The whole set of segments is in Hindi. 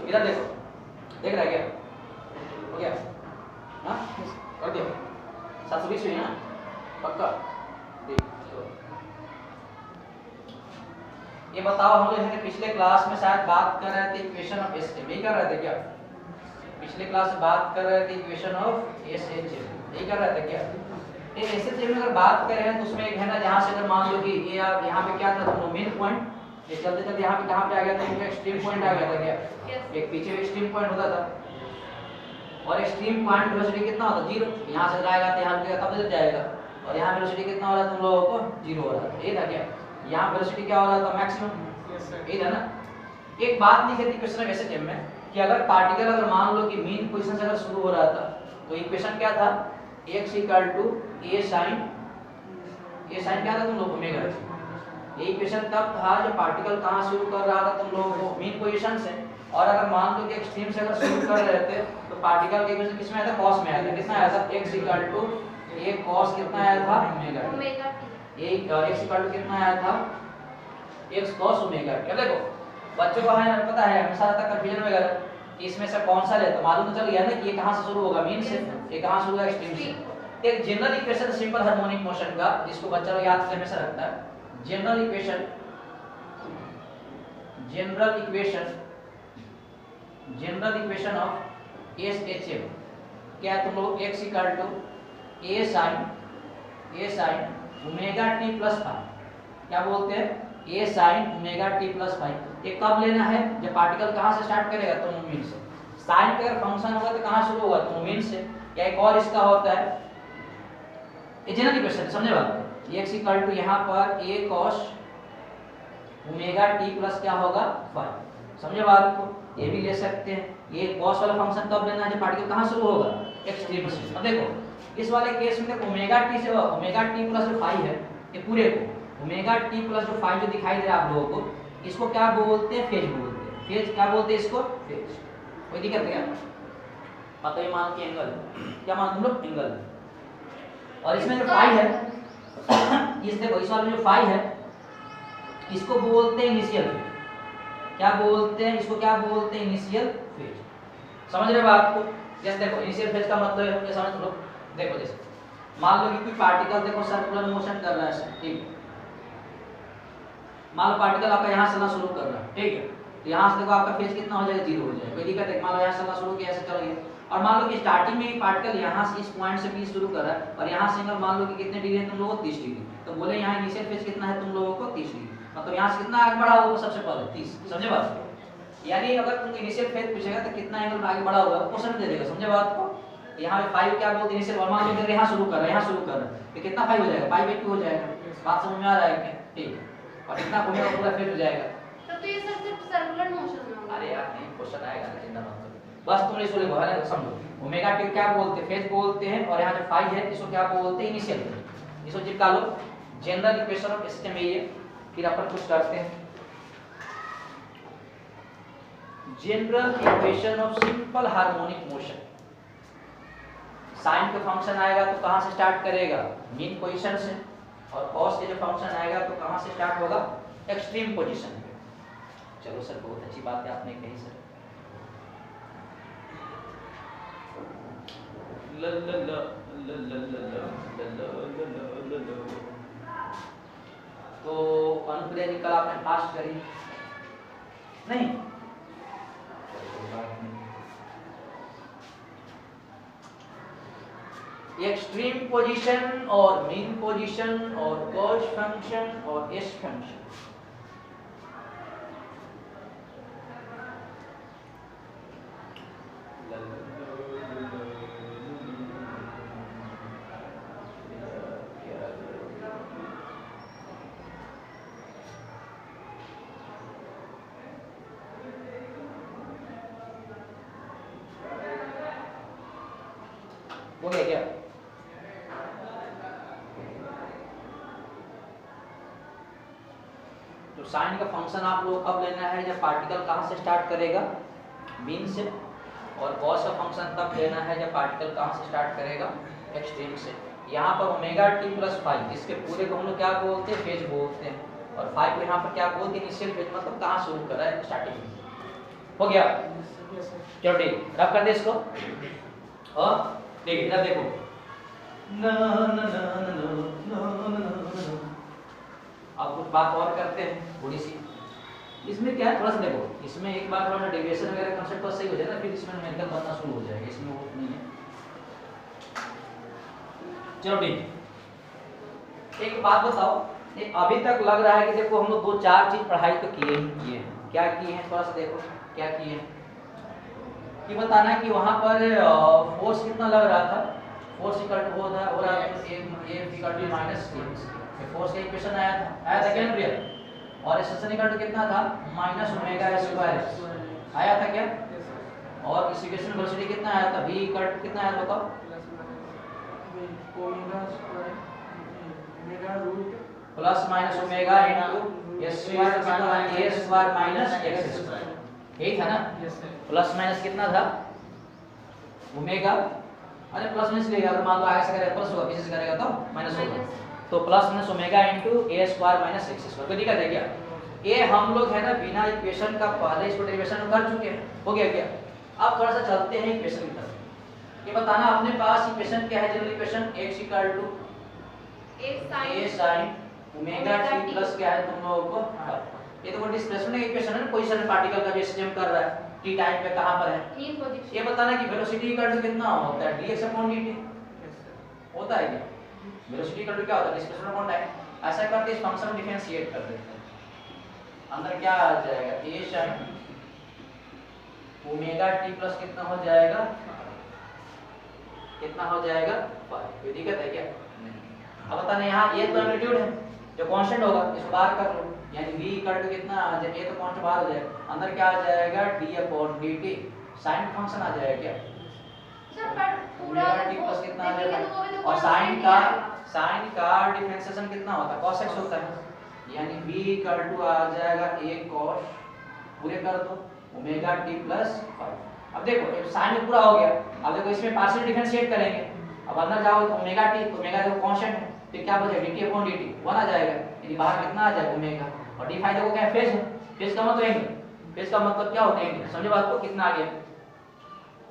इधर देखो, देख रहा है क्या? हो गया? हाँ कर दिया 720 हुई है ना पक्का? देख तो ये बताओ, हम लोग पिछले क्लास में शायद बात कर रहे थे इक्वेशन ऑफ एसएचएम, यही कर रहे थे क्या? पिछले क्लास में बात कर रहे थे इक्वेशन ऑफ एसएचएम, यही कर रहे थे क्या? ये एसएचएम में अगर बात करें तो उसमें एक है ना, जहाँ से अगर मान लो कि ये आप यहाँ पे क्या था, दोनों मेन पॉइंट, ये चलते चलते यहाँ पे कहाँ पे आ गया था, इनका एक्सट्रीम पॉइंट आ गया था क्या? एक पीछे एक्सट्रीम पॉइंट होता था, और एक्सट्रीम पॉइंट वेलोसिटी कितना होता? 0। यहाँ से जाएगा तो यहाँ पे तब तक जाएगा, और यहाँ वेलोसिटी कितना हो रहा है तुम लोगों को? 0 हो रहा है, ये था क्या? यहाँ वेलोसिटी क्या हो रहा था? मैक्सिमम, ये था ना? एक बात नहीं कहती क्वेश्चन ऑफ एसएचएम में कि अगर पार्टिकल अगर मान लो कि मीन पोजीशन से अगर शुरू हो रहा था तो इक्वेशन क्या था? x = a sin क्या था तुम लोग? ओमेगा। ये इक्वेशन तब था जब पार्टिकल कहाँ शुरू कर रहा था तुम लोगों को? मीन पोजीशन से। और अगर मान लो कि एक्सट्रीम से अगर शुरू कर रहे थे तो पार्टिकल के इक्वेशन किस में आया था? cos में आया था। कितना आया था? x = a cos कितना आया था? ओमेगा। ये x = कितना आया था? x cos omega. क्या देखो बच्चों को है पता है हमेशा आता कंफ्यूजन वगैरह कि इसमें से कौन सा लेता, मालूम तो चल गया ना कि ये कहाँ से शुरू होगा? मीन से। ये कहाँ शुरू होगा? एक्सट्रीम से। एक general equation simple harmonic motion का जिसको बच्चा लोग याद हमेशा रखता है, जनरल इक्वेशन ऑफ एसएचएम क्या है तुम लोग? x = a sin omega t + ϕ। क्या बोलते हैं? a sin omega t + ϕ। ये कब लेना है? जब पार्टिकल कहाँ से स्टार्ट करेगा? तो मोमेंट से। साइन का अगर फंक्शन होगा तो कहाँ शुरू होगा? तो मोमेंट से। या एक और इसका होता है, ये जनरल इक्वेशन समझे बात? x = यहाँ पर a cos ओमेगा t + क्या होगा? ϕ। समझे बात को? ये भी ले सकते हैं। ये cos वाला फंक्शन कब लेना है? जब पार्टिकल कहाँ शुरू होगा? एक्सट्रीम से। अब देखो इस वाले केस में ओमेगा t से ओमेगा t + जो ϕ है ये पूरे को ओमेगा t + जो ϕ जो दिखाई दे रहा है आप लोगों को, इसको क्या बोलते हैं? फेज बोलते हैं। फेज क्या बोलते हैं इसको? फेज। कोई दिक्कत है क्या? मतलब ये मान के एंगल, क्या मान तुम लोग? एंगल। और इसमें जो फाई है इस देखो इस वाले में जो फाई है इसको बोलते हैं इनिशियल फेज। क्या बोलते हैं इसको? क्या बोलते हैं? Initial phase. समझ रहे हो बात को? जैसे देखो इनिशियल फेज का मतलब है समझ लो। देखो जैसे मान लो कि कोई पार्टिकल देखो सर्कुलर मोशन कर रहा है, ठीक है? मान लो पार्टिकल आपका यहाँ चलना शुरू कर रहा है, ठीक है? तो यहाँ से देखो आपका फेज कितना हो जाएगा? 0 हो जाएगा। कोई दिक्कत है? मान लो यहाँ चलना शुरू किया, ऐसे चल गया, और मान लो कि स्टार्टिंग में पार्टिकल यहाँ से इस पॉइंट से 20 शुरू कर रहा है और यहाँ से एंगल मान लो कि कितने डिग्री है तुम लोगों को? 30 डिग्री। तो बोले यहाँ इनिशियल फेज कितना है तुम लोगों को? 30 डिग्री। मतलब यहाँ से कितना आगे बढ़ा होगा सबसे पहले? 30। समझे बात? यानी अगर तुम इनिशियल फेज पूछेगा तो कितना एंगल आगे बढ़ा होगा क्वेश्चन दे देगा। समझे बात को? यहाँ पे 5 क्या बोलते हैं? इनिशियल मान लो यहाँ शुरू कर रहा है, यहाँ शुरू कर रहा है तो कितना 5 हो जाएगा? 5/2 हो जाएगा। बात समझ में आ रहा है क्या? ठीक है। और इतना घूमेगा पूरा फेज हो जाएगा। तो ये सब सिर्फ सर्कुलर मोशन में होगा। अरे यार नहीं क्वेश्चन आएगा ना, चिंता मत करो। बस तुम इसको लिखो है ना, समझो। ओमेगा टी क्या बोलते हैं? फेज बोलते हैं। और यहाँ जो फाई है इसको क्या बोलते हैं? Initial phase. इसको चिपका लो। जनरल इक्वेशन ऑफ सिस्टम है ये। फिर अपन कुछ करते हैं। General equation of simple harmonic motion. Sine का फंक्शन आएगा तो कहां से स्टार्ट करेगा? मीन पोजीशन से। और कॉस के जो फंक्शन आएगा तो कहां से स्टार्ट होगा? एक्सट्रीम पोजीशन पे। चलो सर बहुत अच्छी बात है आपने कही सर। ल ल ल ल ल ल ल। तो अनुक्रिया निकल आपने फास्ट करी नहीं? एक्सट्रीम पोजीशन और मीन पोजीशन और कॉस फंक्शन और एस फंक्शन। हो गया क्या? तो साइन का फंक्शन आप लोग कब लेना है? जब पार्टिकल कहां से स्टार्ट करेगा? मीन से। और कॉस का फंक्शन तब लेना है जब पार्टिकल कहां से स्टार्ट करेगा? एक्सट्रीम से। यहाँ पर ओमेगा टी प्लस फाइव, इसके पूरे को हम लोग क्या बोलते हैं? फेज बोलते हैं। और फाइव को यहाँ पर क्या बोलते हैं? Initial phase. मतलब कहाँ शुरू कर रहा है? स्टार्टिंग में। हो गया, चलो ठीक, रफ कर दे इसको। और देखिए इधर देखो, ना ना ना ना। अब कुछ बात और करते हैं थोड़ी सी। इसमें क्या है, थोड़ा सा देखो, इसमें एक बार थोड़ा सा डेविएशन वगैरह कॉन्सेप्ट तो सही हो जाए ना, फिर इसमें न्यूमेरिकल बनना शुरू हो जाएगा, इसमें वो नहीं है। चलो ठीक, एक बात बताओ, ये अभी तक लग रहा है कि देखो हम लोग 2-4 चीज पढ़ाई तो किए ही किए हैं। क्या किए हैं, थोड़ा सा देखो क्या किए हैं। कि बताना है कि वहां पर फोर्स कितना लग रहा था, फोर्स इक्वल टू हो रहा है ए इक्वल टू माइनस ये फोर्स का इक्वेशन आया था क्या रियल, और एक्सेलरेशन इक्वल टू कितना था माइनस ओमेगा स्क्वायर आया था क्या, और इस इक्वेशन वेलोसिटी कितना आया था v इक्वल टू कितना आया था बताओ, plus minus omega into s square कितना a square minus x square, यही था ना। प्लस माइनस कितना था ओमेगा, अरे प्लस माइनस लेगा अगर मान लो आगे से करेगा प्लस होगा, पीछे से करेगा तो माइनस होगा, तो plus minus omega into a square minus x square. कोई दिक्कत है क्या, ये हम लोग है ना बिना इक्वेशन का पहले इसको डेरिवेशन कर चुके हैं, हो गया क्या। अब थोड़ा सा चलते हैं इक्वेशन की तरफ। ये बताना अपने पास इक्वेशन क्या है, general equation x equal to a sin omega t plus क्या है तुम लोगों को, ये तो डिस्प्लेसमेंट इक्वेशन है ना, कोई सा पार्टिकल का जो स्टेम कर रहा है t टाइम पे कहां पर है, ये बताना कि वेलोसिटी इक्वल टू कितना होता है dx अपॉन dt होता है क्या, वेलोसिटी इक्वल टू क्या होता है डिस्प्लेसमेंट अपॉन टाइम। ऐसा करके इस फंक्शन को डिफरेंशिएट कर देते हैं, अंदर क्या आ जाएगा a sin omega t plus कितना हो जाएगा, कितना हो जाएगा 5। कोई दिक्कत है क्या नहीं। अब बताना यहाँ ये तो एम्पलीट्यूड है जो कांस्टेंट होगा, इसको बाहर कर लो, यानी v इक्वल टू कितना आ जाएगा, ये तो कांस्टेंट बाहर हो जाएगा, अंदर क्या आ जाएगा d upon dt, sin function आ जाएगा क्या सर पर पूरा t प्लस कितना आ देखेंगे जाएगा, तो वो भी तो और constant sin का डिफरेंशिएशन कितना होता है cos x होता है, यानी v इक्वल टू आ जाएगा a cos, पूरे कर दो ओमेगा t प्लस 5। अब देखो sin पूरा हो गया, अब देखो इसमें पार्शियल डिफरेंशिएट करेंगे, अब अंदर जाओ तो ओमेगा t, तो ओमेगा देखो कांस्टेंट है, फिर क्या बचेगा dt अपॉन dt 1 आ जाएगा, यानी बाहर कितना आ जाएगा ओमेगा, और d फाई देखो क्या फेज है, फेज का मतलब एंगल, फेज का मतलब क्या होता है एंगल, समझे बात को, कितना आ गया।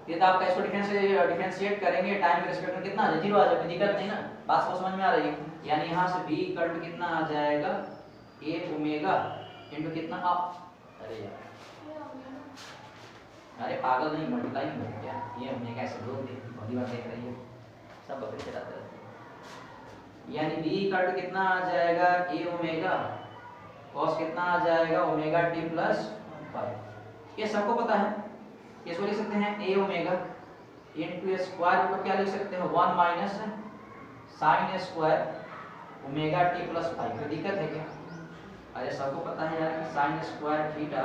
ये तो आपका इसको डिफरेंशिएट करेंगे टाइम के रिस्पेक्ट में कितना आ जाए 0 आ जाए, कोई दिक्कत नहीं ना, बात समझ में आ रही है। यानी यहां से v इक्वल टू कितना आ जाएगा a ओमेगा इनटू कितना अरे यार अरे पागल नहीं, मल्टीप्लाई नहीं हो क्या, ये ओमेगा ऐसे दो पहली बार देख रही है, सब बकरी चलाते रहते हैं। यानी v इक्वल टू कितना आ जाएगा a ओमेगा cos कितना आ जाएगा ओमेगा t प्लस 5, ये सबको पता है। इसको लिख सकते हैं a omega into a square को क्या लिख सकते हैं 1 minus sin square omega t plus 5। कोई दिक्कत है क्या, अरे सबको पता है यार कि sin square theta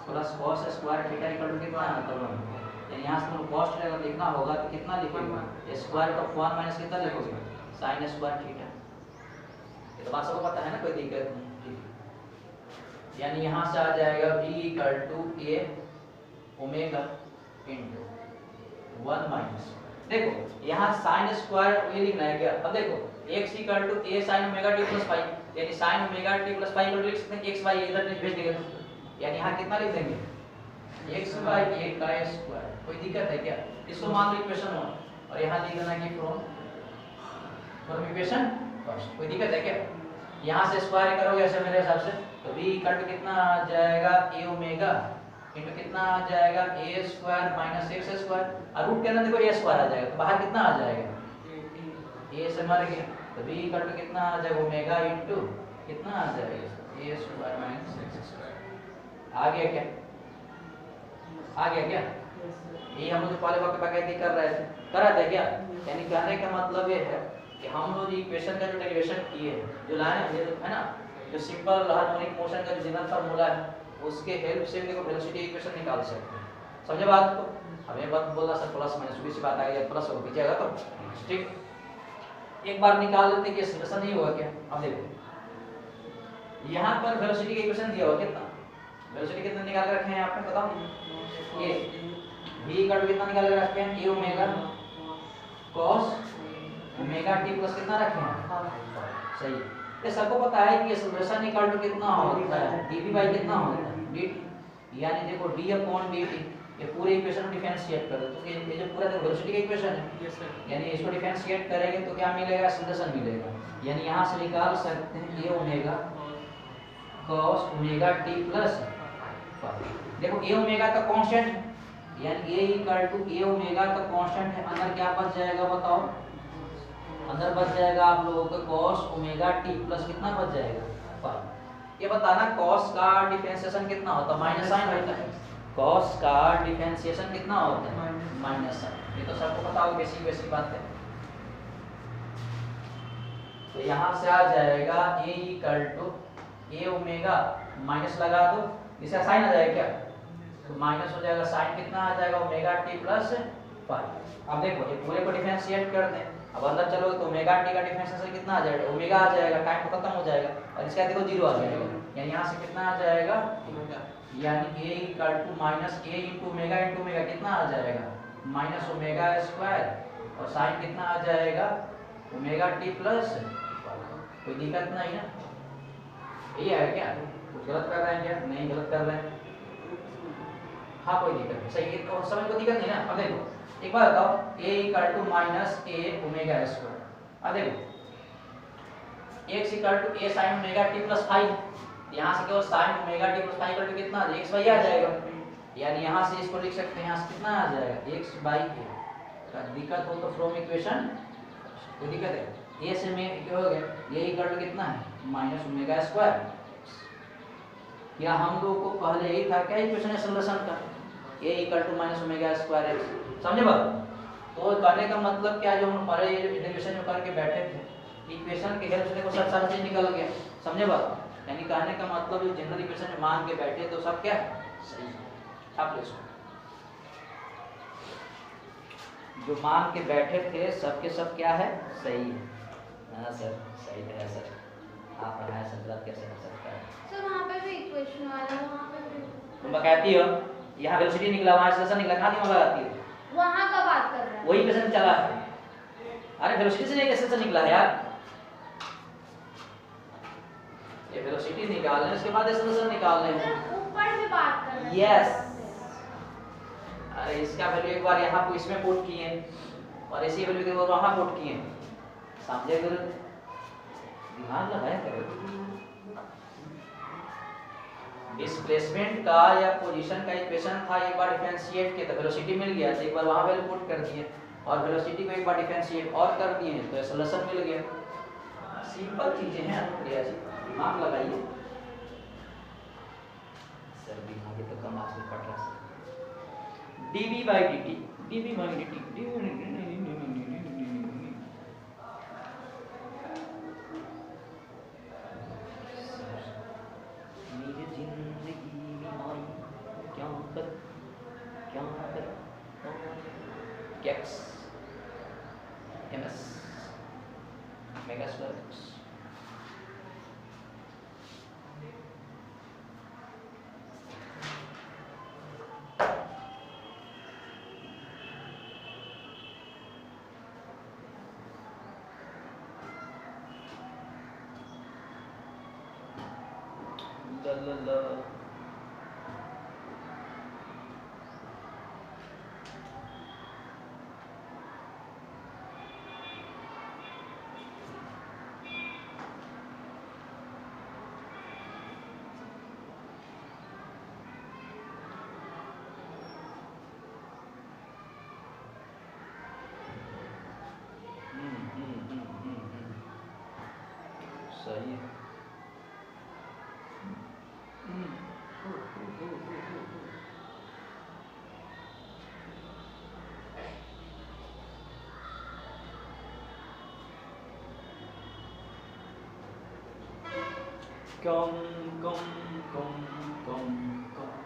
plus cos square theta equal to कितना आता है, यानी यहां से कॉस्ट अगर लिखना होगा तो कितना लिखोगे स्क्वायर का 1 माइनस कितना लिखोगे sin स्क्वायर थीटा, ये तो बात सबको पता है ना, कोई दिक्कत नहीं। यानी यहां से आ जाएगा v equal to a omega into 1 minus, देखो यहाँ sin स्क्वायर ये लिखना है क्या, अब देखो x equal to a sin omega t plus 5, यानी sin ओमेगा t प्लस 5 को लिख सकते हैं x बाय इधर भेज देंगे, यानी यहाँ कितना लिख देंगे x बाय a का स्क्वायर। कोई दिक्कत है क्या, इसको मान लो इक्वेशन 1 और यहाँ लिख देना कि फ्रॉम इक्वेशन फर्स्ट। कोई दिक्कत है क्या, यहाँ से स्क्वायर करोगे ऐसे मेरे हिसाब से, तो v इक्वल टू कितना आ जाएगा a ओमेगा इनटू कितना आ जाएगा a square minus x square, और रूट के अंदर देखो a स्क्वायर आ जाएगा, तो बाहर कितना आ जाएगा a से मर गया, तो v इक्वल टू कितना आ जाएगा ओमेगा इनटू कितना आ जाएगा a square minus x square. आ गया क्या, आ गया क्या, ये हम लोग पहले वक्त बाकायदे कर रहे थे क्या, यानी कहने का मतलब ये है कि हम लोग इक्वेशन का जो डेरिवेशन किए जो लाए हैं है ना, जो सिंपल हार्मोनिक मोशन का जो जनरल फार्मूला है उसके हेल्प से देखो वेलोसिटी इक्वेशन निकाल सकते हैं, समझे बात को। हमें बात बोला सर प्लस माइनस भी सी बात आ गई, प्लस होगा पीछे तो ठीक, एक बार निकाल लेते कि ऐसा नहीं होगा क्या। अब देखो यहाँ पर वेलोसिटी का इक्वेशन दिया हुआ कितना, वेलोसिटी कितना निकाल के रखे हैं आपने बताओ, ये v का कितना निकाल के रखे हैं a omega cos omega t plus कितना रखे हैं सही। ये सबको पता है कि एक्सेलरेशन इक्वल टू कितना होता है dv बाय कितना होता है dt, यानी देखो d अपॉन dt, ये पूरे इक्वेशन को डिफरेंशिएट कर दो तो ये जो पूरा वेलोसिटी का इक्वेशन है, यस सर। यानी इसको डिफरेंशिएट करेंगे तो क्या मिलेगा, सॉल्यूशन मिलेगा। यानी यहाँ से निकाल सकते हैं a omega cos omega t plus देखो a ओमेगा का कांस्टेंट है, यानी a equal to a omega का कांस्टेंट है, अंदर क्या बच जाएगा बताओ, अंदर बच जाएगा आप लोगों का cos ओमेगा t प्लस कितना बच जाएगा, ये बताना cos का डिफरेंशिएशन कितना होता है, माइनस साइन होता है। cos का डिफरेंशिएशन कितना होता है, माइनस साइन। ये तो सबको पता होगा, बेसिक बेसिक बात है। तो यहाँ से आ जाएगा a equal to a omega minus लगा दो, इसका साइन आ जाएगा क्या, तो माइनस हो जाएगा, साइन कितना आ जाएगा ओमेगा t प्लस फाइव। अब देखो ये पूरे को डिफरेंशिएट कर दें, अब अंदर चलोगे तो ओमेगा t का डिफरेंशिएशन कितना आ जाएगा, ओमेगा आ जाएगा, टाइम खत्म हो जाएगा और इसका देखो जीरो आ जाएगा, यानी यहाँ से कितना आ जाएगा, यानी a equal to minus a into omega कितना आ जाएगा, माइनस ओमेगा स्क्वायर और साइन कितना आ जाएगा ओमेगा t प्लस। कोई दिक्कत नहीं ना, यही है क्या, कुछ गलत कर रहे हैं क्या, नहीं गलत कर रहे हैं, हाँ कोई दिक्कत नहीं, सही है तो समझ को दिक्कत नहीं ना। अब देखो एक बार बताओ a equal to minus a omega square, अब देखो x equal to a sin omega t plus 5, यहाँ से केवल sin omega t plus 5 equal to कितना x बाई आ जाएगा, यानी यहाँ से इसको लिख सकते हैं, यहाँ से कितना आ जाएगा x बाई a। दिक्कत हो तो फ्रॉम इक्वेशन, कोई दिक्कत है, a से में क्या हो गया, a इक्वल टू कितना है माइनस ओमेगा स्क्वायर, या हम लोगों को पहले यही था क्या इक्वेशन सॉल्यूशन का, a equal to minus omega square x, समझे बात। तो कहने का मतलब क्या, जो हम पहले ये इंटीग्रेशन जो करके बैठे थे इक्वेशन के हेल्प से देखो सब सारा चीज निकल गया, समझे बात। यानी कहने का मतलब जो जनरल इक्वेशन में मान के बैठे तो सब क्या है सही है, छाप लो इसको, जो मान के बैठे थे सबके सब क्या है सही है। हाँ सर सही है सर, आप पढ़ाया सर गलत कैसे हो सकता है सर वहाँ पे भी इक्वेशन वाला, वहाँ पे भी तुम कहती हो यहाँ वेलोसिटी निकला, वहाँ एक्सेलरेशन निकला, कहाँ दिमाग लगाती हो, वहाँ का बात कर रहा है, वही इक्वेशन चला है। अरे वेलोसिटी से नहीं एक्सेलरेशन निकला है यार, ये वेलोसिटी निकालना है उसके बाद एक्सेलरेशन निकालना है। सर ऊपर से बात कर रहे हैं। यस, अरे इसका वैल्यू एक बार यहाँ को इसमें पुट किए और इसी वैल्यू के बाद वहाँ पुट किए, समझे गुरु, दिमाग लगाया करो। डिस्प्लेसमेंट का या पोजीशन का इक्वेशन था, एक बार डिफरेंशिएट किया तो वेलोसिटी मिल गया, तो एक बार वहाँ वैल्यू पुट कर दिए और वेलोसिटी को एक बार डिफरेंशिएट और कर दिए तो एक्सेलरेशन मिल गया। सिंपल चीजें हैं अनुप्रिया जी, दिमाग लगाइए। सर दिमाग तो कम आजकल पढ़ रहा है। dv by dt, dv by dt, मेरी जिंदगी में आई क्या कर x ms mega square la सही है। Come, come, come, come, come.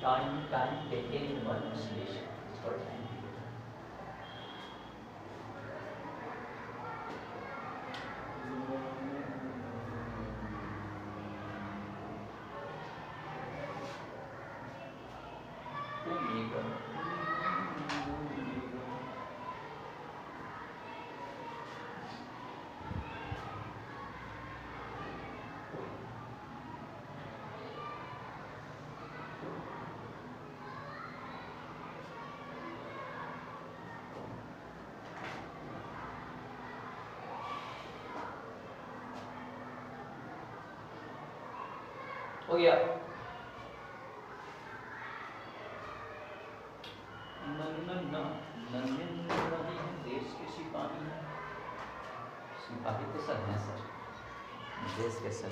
Time taken in one oscillation. It's called time. हो गया। देश के सिपाही हैं, सिपाही तो सर हैं सर, देश के सर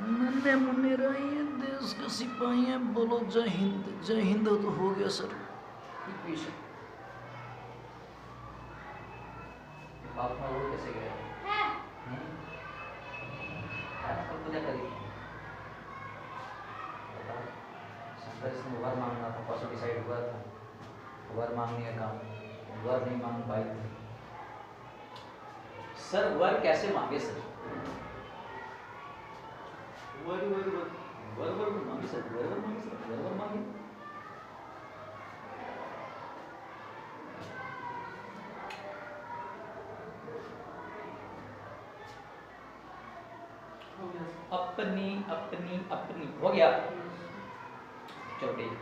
नन्हे मुन्ने रहिए देश के सिपाही हैं, बोलो जय हिंद तो हो गया सर। बाप में वो कैसे गए है तो पूजा करी शंकर इसने वर मांगना था, परसों डिसाइड हुआ था वर मांगने का काम, वर नहीं मांग पाए थे सर। वर कैसे मांगे सर? वर वर वर वर वर मांगे सर, वर वर मांगे सर, वर वर मांगे। अपनी अपनी अपनी हो गया। चलो ठीक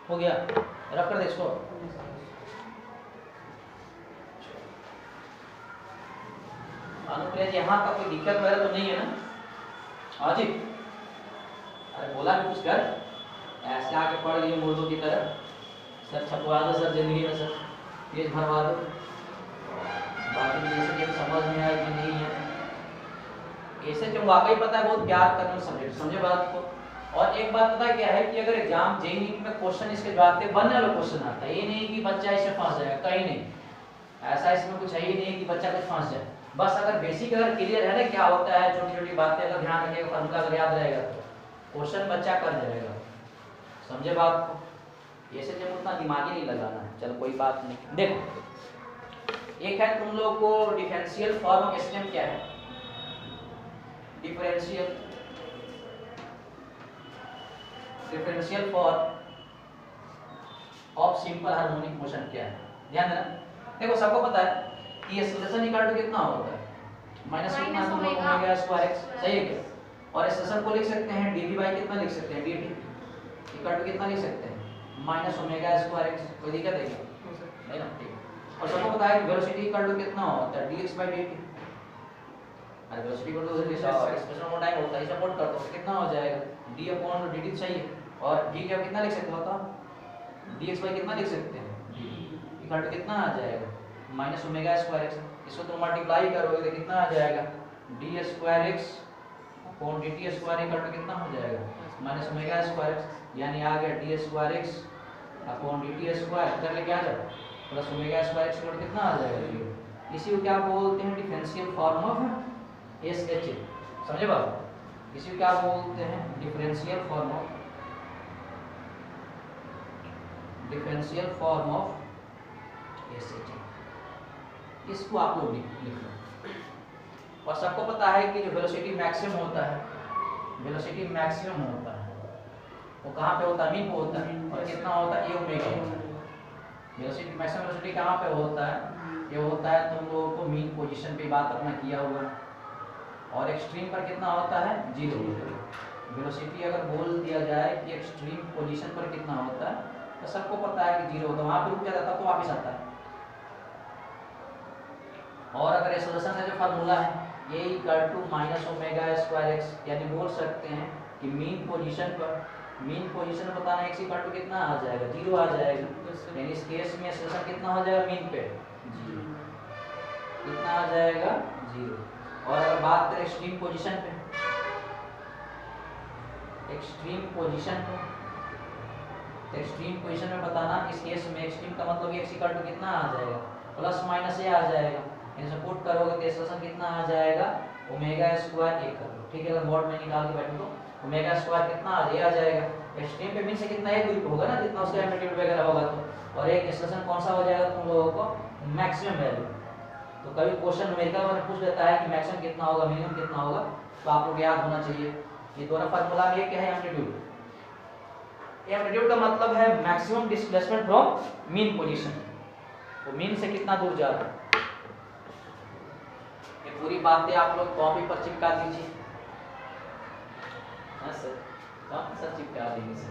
हो गया, रख कर दे इसको। अनुप्रिया जी यहाँ का कोई दिक्कत वगैरह तो नहीं है ना? हाँ जी, अरे बोला भी कुछ कर, ऐसे आके पढ़ लिए मुर्दों की तरह। सर छपवा दो सर, जिंदगी में सर पेज भरवा दो, बाकी जैसे कि समझ में आए कि नहीं है ऐसे जो वाकई पता है बहुत प्यार करना सब्जेक्ट, समझे बात को। और एक बात पता क्या है कि अगर एग्जाम जेईई में क्वेश्चन इसके जवाब पे बनने वाला क्वेश्चन आता है, ये नहीं कि बच्चा इससे फंस जाएगा, कहीं नहीं, ऐसा इसमें कुछ है ही नहीं कि बच्चा कुछ फंस जाए। बस अगर बेसिक अगर क्लियर है ना क्या होता है, छोटी छोटी बातें अगर ध्यान रखिएगा, फॉर्मूला अगर याद रहेगा तो क्वेश्चन बच्चा कर जाएगा, समझे बात को। ऐसे जब उतना दिमाग ही नहीं लगाना है, चलो कोई बात नहीं। देखो एक है तुम लोग को डिफरेंशियल फॉर्म ऑफ एसटीएम क्या है, differential form of simple harmonic motion क्या है, ध्यान देना। देखो सबको पता है कि ये एक्सेलरेशन इक्वल टू कितना होता है, minus sigma omega square x, सही है क्या? और एक्सेलरेशन को लिख सकते हैं dv बाय कितना लिख सकते हैं, dt इक्वल टू कितना लिख सकते हैं, माइनस ओमेगा स्क्वायर एक्स। कोई दिक्कत है क्या? नहीं ना, ठीक। और सबको पता है कि वेलोसिटी इक्वल टू कितना होता है, dx बाय dt। अरे वेलोसिटी को तो एक्सप्रेशन में टाइम होता है, इसे पुट कर दो कितना हो जाएगा, d अपॉन dt चाहिए। और d क्या कितना लिख सकते हो बताओ, dx बाय कितना लिख सकते हैं, इक्वल टू कितना आ जाएगा, माइनस ओमेगा स्क्वायर एक्स। इसको तुम मल्टीप्लाई करोगे तो कितना आ जाएगा, d square x upon dt square equal to कितना हो जाएगा, माइनस ओमेगा स्क्वायर एक्स। यानी आ गया d square x upon dt square कर ले क्या जाए plus omega square x equal कितना आ जाएगा, 0। इसी को क्या बोलते हैं, डिफरेंशियल फॉर्म ऑफ एसएच, समझे बात। इसी को क्या बोलते हैं, डिफरेंशियल फॉर्म ऑफ एसएच। इसको आप लोग लिख लो। और सबको पता है कि जो वेलोसिटी मैक्सिमम होता है, वेलोसिटी मैक्सिमम होता है वो कहाँ पे होता है, मीन पे होता है। और कितना होता है, ए ओमेगा होता है। वेलोसिटी मैक्सिमम वेलोसिटी कहाँ पे होता है, ये होता है तुम लोगों को मीन पोजीशन पे बात अपना किया हुआ। और एक्सट्रीम पर कितना होता है, 0 होता है। वेलोसिटी अगर बोल दिया जाए कि एक्सट्रीम पोजीशन पर कितना होता है तो सबको पता है कि 0 होता है, वहाँ पे रुक जाता है तो वापस आता है। और अगर एक्सेलरेशन का जो फार्मूला है ये equal to minus omega square x, यानी बोल सकते हैं कि मीन पोजीशन बताना x इक्वल टू कितना आ जाएगा, 0 आ जाएगा। यानी इस केस में एक्सेलरेशन कितना हो जाएगा, मीन पे 0 कितना आ जाएगा, 0। और अगर बात करें एक्सट्रीम पोजीशन पे, एक्सट्रीम पोजीशन में बताना, इस केस में एक्सट्रीम का मतलब x इक्वल टू कितना आ जाएगा, प्लस माइनस a आ जाएगा। यानी सपोर्ट करोगे तो एक्सेलरेशन कितना आ जाएगा, ओमेगा स्क्वायर a कर लो, ठीक है। अगर बोर्ड में निकाल के बैठो तो ओमेगा स्क्वायर कितना आ जाएगा, एक्सट्रीम पे मीन से कितना एक दूरी पे होगा ना, जितना उसका एम्पलीट्यूड वगैरह होगा तो। और एक एक्सेलरेशन कौन सा हो जाएगा तुम लोगों को, मैक्सिमम वैल्यू। तो कभी क्वेश्चन न्यूमेरिकल में पूछ लेता है कि मैक्सिमम कितना होगा, मिनिमम कितना होगा, तो आप लोग याद होना चाहिए। ये दोनों फार्मूला में क्या है, एम्पलीट्यूड। एम्पलीट्यूड का मतलब है maximum displacement from mean position, तो मीन से कितना दूर जा रहा है। ये पूरी बातें आप लोग कॉपी पर चिपका दीजिए। हाँ सर, कहाँ सर चिपका देंगे सर।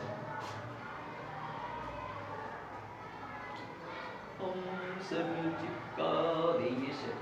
से चिपका देंगे से।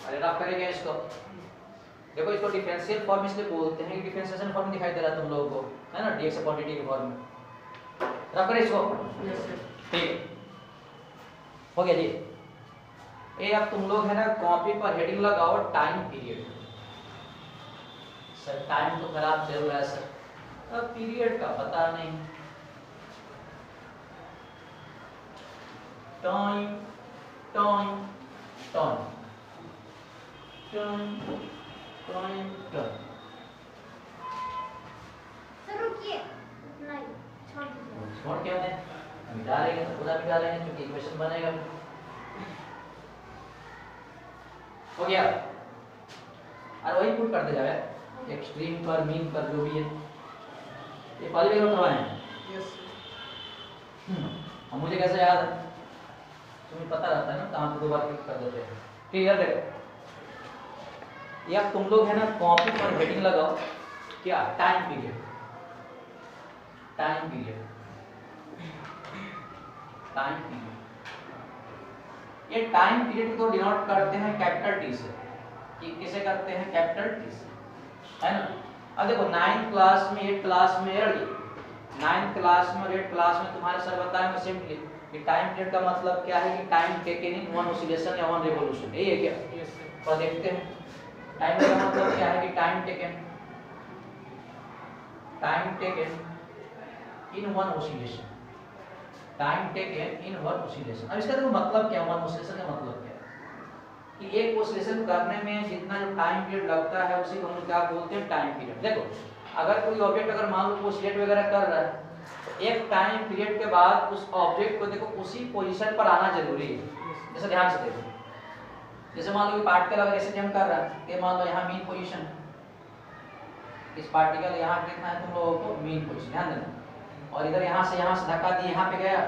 अरे रफ करेंगे इसको। देखो इसको डिफरेंशियल फॉर्म इसलिए बोलते हैं कि डिफरेंशिएशन फॉर्म दिखाई दे रहा है तुम लोगों को, है ना, dx अपॉन dt के फॉर्म में। रफ करें इसको। ठीक हो गया जी। ये अब तुम लोग है ना कॉपी पर हेडिंग लगाओ टाइम पीरियड। सर टाइम तो खराब चल रहा है सर, अब पीरियड का पता नहीं। Time time time time time time. Sir रुकिए, नहीं छोड़ दीजिए। छोड़ क्या दें, मिटा लेंगे तो पूरा मिटा लेंगे क्योंकि इक्वेशन बनेगा। हो गया। और वही पुट करते जाओ यार, एक्सट्रीम पर मीन पर जो भी है। ये पहले भी करवाए हैं। यस। अब मुझे कैसे याद है, तुम्हें पता रहता है ना, कहाँ पे दो बार क्लिक कर देते हैं। क्लियर देखो, या तुम लोग है ना कॉपी पर हेडिंग लगाओ क्या, time period. Time period time period. ये टाइम पीरियड को डिनोट करते हैं कैपिटल टी से। कि किसे करते हैं, कैपिटल टी से, है ना। अब देखो 9th क्लास में 8th क्लास में 9th क्लास में और 8th क्लास में तुम्हारे सर बताएंगे सिंपली कि टाइम पीरियड का मतलब क्या है, कि time taken in one oscillation या वन रिवॉल्यूशन। यही है क्या? Yes sir. और देखते हैं टाइम का मतलब क्या है, कि time taken in one oscillation. Time taken in one oscillation. अब इसका देखो मतलब क्या है, वन ऑसिलेशन का मतलब क्या है, कि एक ऑसिलेशन करने में जितना जो टाइम पीरियड लगता है उसी को हम क्या बोलते हैं, टाइम पीरियड। देखो अगर कोई ऑब्जेक्ट अगर मान लो ऑसिलेट वगैरह कर रहा है, एक टाइम पीरियड के बाद उस ऑब्जेक्ट को देखो उसी पोजीशन पर आना जरूरी है। जैसे ध्यान से देखो, जैसे मान लो कि पार्टिकल अगर ऐसे जंप कर रहा है, ये मान लो यहाँ मीन पोजीशन, इस पार्टिकल यहाँ कितना है तुम लोगों को, मीन पोजीशन, ध्यान देना। और इधर यहाँ से धक्का दिए, यहाँ पे गया,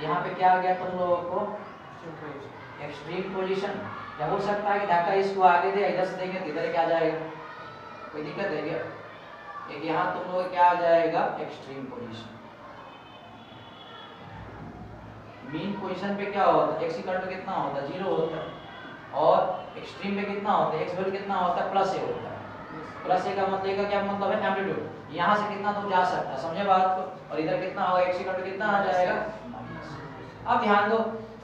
यहाँ पे क्या आ गया तुम लोगों को, एक्सट्रीम पोजीशन। या हो सकता है कि धक्का इसको आगे दे, इधर से देंगे तो इधर क्या जाएगा, कोई दिक्कत है क्या? एक यहाँ तुम लोग क्या आ जाएगा, एक्सट्रीम पोजीशन। मीन पोजीशन पे क्या होता है, x इक्वल टू कितना होता है, 0 होता है। और एक्सट्रीम पे कितना होता है, x वैल्यू कितना होता है, +a होता है। +a का मतलब का क्या मतलब है, एम्पलीट्यूड। यहाँ से कितना दूर जा सकता है, समझे बात को। और इधर कितना होगा, x इक्वल टू कितना आ जाएगा, -। अब ध्यान दो,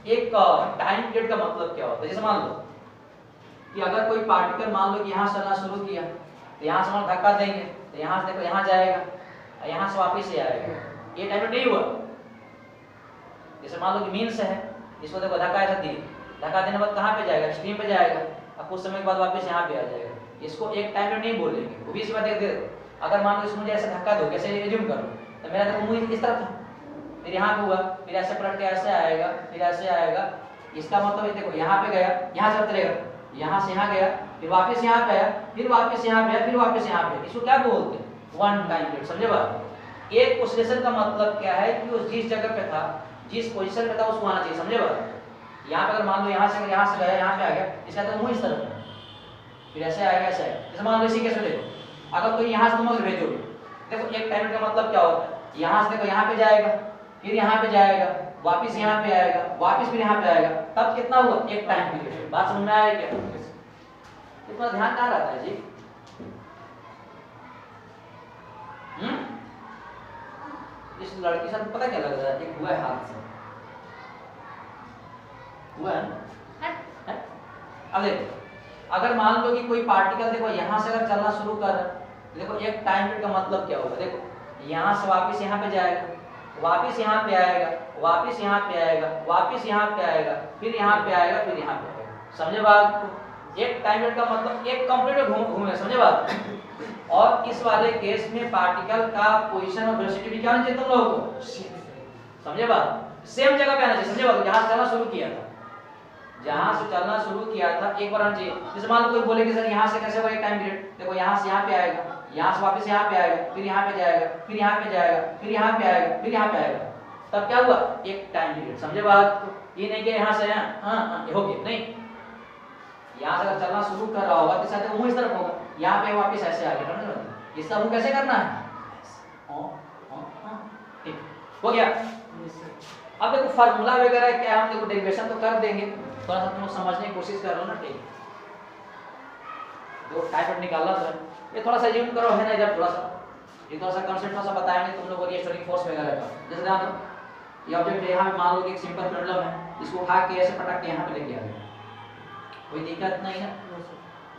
एक टाइम पीरियड का मतलब क्या होता है। जैसे मान लो कि अगर कोई पार्टिकल मान लो कि यहाँ से चलना शुरू किया, तो यहाँ से हम धक्का देंगे तो यहाँ से देखो यहाँ जाएगा, यहाँ से वापस से आएगा। ये टाइम नहीं हुआ। जैसे मान लो कि मीन से है, इसको देखो धक्का ऐसा दिए, धक्का देने के बाद कहाँ पे जाएगा, एक्सट्रीम पे जाएगा। अब कुछ समय के बाद वापस यहाँ पे आ जाएगा। इसको एक टाइम में नहीं बोलेंगे, वो भी इस बात देख दे। अगर मान लो इसमें मुझे ऐसे धक्का दो, कैसे रिज्यूम करो, तो मेरा देखो मुंह इस तरफ था, फिर यहाँ पे हुआ, फिर ऐसे पलट के ऐसे आएगा, फिर ऐसे आएगा। इसका मतलब ये देखो यहाँ पे गया, यहाँ से चलेगा, यहाँ से यहाँ गया, फिर वापस यहाँ पे आया, फिर वापस यहाँ पे आया, फिर वापस यहाँ पे। इसको क्या बोलते हैं, वन टाइम पीरियड। समझे बात। एक ऑसिलेशन का मतलब क्या है, कि वो जिस जगह पे था, जिस पोजीशन पे था उसको आना चाहिए। समझे बात। यहाँ पे अगर मान लो यहाँ से गया, यहाँ पे आ गया, इसका तो मुंह इस तरफ है, फिर ऐसे आएगा, ऐसे आएगा। जैसे मान लो इसी केस में देखो, अगर कोई यहाँ से तुम अगर भेजोगे, देखो एक टाइम का मतलब क्या होता है, यहाँ से देखो यहाँ पे जाएगा, फिर यहाँ पे जाएगा, वापस यहाँ पे आएगा, वापस फिर यहाँ पे आएगा, तब कितना हुआ, एक टाइम पीरियड। बात समझ में आया क्या? इतना ध्यान कहाँ रहता है जी? इस लड़की साथ पता क्या लग रहा है, एक हुआ है हाथ से, हुआ है ना? अब देखो, अगर मान लो कि कोई पार्टिकल देखो यहाँ से अगर चलना शुरू कर रहा है, देखो एक टाइम पीरियड का मतलब क्या होगा, देखो यहाँ से वापस यहाँ पे जाएगा, वापस यहाँ पे आएगा, वापस यहाँ पे आएगा, वापस यहाँ पे आएगा, फिर यहाँ पे आएगा, फिर यहाँ पे आएगा। समझे बात को? एक टाइम पीरियड का मतलब एक कंप्लीट घूमे, समझे बात? और इस वाले केस में पार्टिकल का पोजीशन और वेलोसिटी क्या होना चाहिए तुम लोगों को? समझे बात? सेम जगह पे आना चाहिए। समझे बात? जहाँ से चलना शुरू किया था, जहाँ से चलना शुरू किया था एक बार आना चाहिए। जैसे मान लो कोई बोले कि सर यहाँ से कैसे होगा एक टाइम पीरियड, देखो यहाँ से यहाँ पे आएगा, यहाँ से वापस यहाँ पे आएगा, फिर यहाँ पे जाएगा, फिर यहाँ पे जाएगा, फिर यहाँ पे आएगा, फिर यहाँ पे आएगा, तब क्या हुआ? एक टाइम पीरियड। समझे बात? ये नहीं कि यहाँ से यहाँ हो गया, नहीं। यहाँ से अगर चलना शुरू कर रहा होगा तो शायद मुंह इस तरफ होगा, यहाँ पे वापस ऐसे आ गया। इसका मुंह कैसे करना है? ठीक हो गया। अब देखो फार्मूला वगैरह क्या है, हम देखो डेरिवेशन तो कर देंगे, थोड़ा सा तुम लोग समझने की कोशिश कर लो ना। ठीक, दो टाइप निकालना तो ये थोड़ा सा यूज करो है ना, इधर थोड़ा सा ये थोड़ा सा कांसेप्ट थोड़ा सा बताएंगे तुम लोग, ये स्टोरिंग फोर्स वगैरह का। जैसे ध्यान दो, ये ऑब्जेक्ट यहाँ मान लो कि एक सिंपल प्रॉब्लम है, इसको उठा के ऐसे पटक के यहाँ पे लेके आ गए, कोई दिक्कत नहीं है।